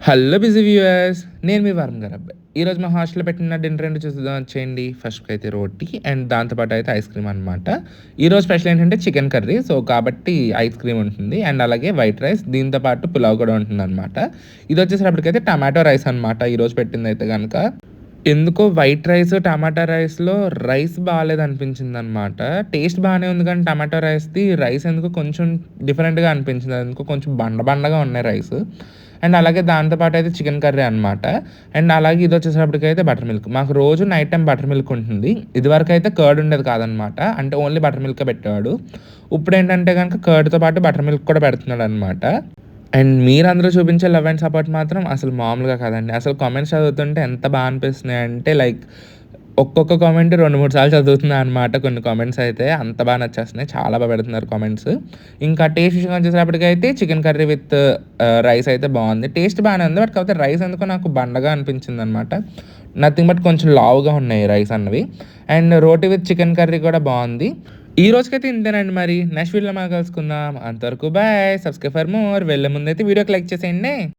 Hello busy viewers, నేను మీ వరుణ్ గారు అబ్బాయి. ఈరోజు మా హాస్టల్‌లో పెట్టిన డిన్నర్ ఏంటో చూద్దాం వచ్చేయండి. ఫస్ట్‌గా అయితే రోటీ అండ్ దాంతో పాటు అయితే ఐస్ క్రీమ్ అనమాట. ఈరోజు స్పెషల్ ఏంటంటే చికెన్ కర్రీ. సో, కాబట్టి ఐస్ క్రీమ్ ఉంటుంది అండ్ అలాగే వైట్ రైస్ దీంతో పాటు పులావ్ కూడా ఉంటుందనమాట. ఇదొచ్చేసేటప్పటికైతే టమాటో రైస్ అనమాట ఈరోజు పెట్టిందయితే గనక. ఎందుకో వైట్ రైస్, టమాటా రైస్‌లో రైస్ బాలేదనిపించిందనమాట. టేస్ట్ బానే ఉంది కానీ టమాటో రైస్‌ది రైస్ ఎందుకో కొంచెం డిఫరెంట్‌గా అనిపించింది. ఎందుకో కొంచెం బండ బండగా ఉన్నాయి రైస్. అండ్ అలాగే దాంతో పాటయితే చికెన్ కర్రీ అనమాట. అండ్ అలాగే ఇదొచ్చేసేటప్పటికైతే బటర్ మిల్క్. మాకు రోజు నైట్ టైమ్ బటర్ మిల్క్ ఉంటుంది. ఇదివరకైతే కర్డ్ ఉండేది కాదనమాట. అంటే ఓన్లీ బటర్ మిల్కే పెట్టేవాడు. ఇప్పుడేంటంటే గనక కర్డ్‌తో పాటు బటర్ మిల్క్ కూడా పెడుతున్నాడనమాట. అండ్ మీరందరూ చూపించే లవ్ అండ్ సపోర్ట్ మాత్రం అసలు మామూలుగా కాదండి. అసలు కామెంట్స్ చదువుతుంటే ఎంత బా అనిపిస్తున్నాయంటే లైక్ ఒక్కొక్క కామెంట్ 2, 3 సార్లు చదువుతున్నా అనమాట. కొన్ని కామెంట్స్ అయితే అంత బా నచ్చేస్తున్నాయి. చాలా బా పెడుతున్నారు కామెంట్స్. ఇంకా టేస్ట్ విషయానికి వచ్చేటప్పటికైతే చికెన్ కర్రీ విత్ రైస్ అయితే బావుంది. టేస్ట్ బానే ఉంది. బట్ కాకపోతే రైస్ ఎందుకో నాకు బండగా అనిపించిందనమాట. నథింగ్ బట్ కొంచెం లావుగా ఉన్నాయి రైస్ అన్నవి. And roti with chicken curry కూడా బావుంది. ఈ రోజుకైతే ఇంతేనండి మరి. నెక్స్ట్ వీడియోలో మళ్ళీ కలుసుకుందాం. అంతవరకు బాయ్. Subscribe for more. వెళ్ళే ముందైతే వీడియోకి లైక్ చేసేయండి.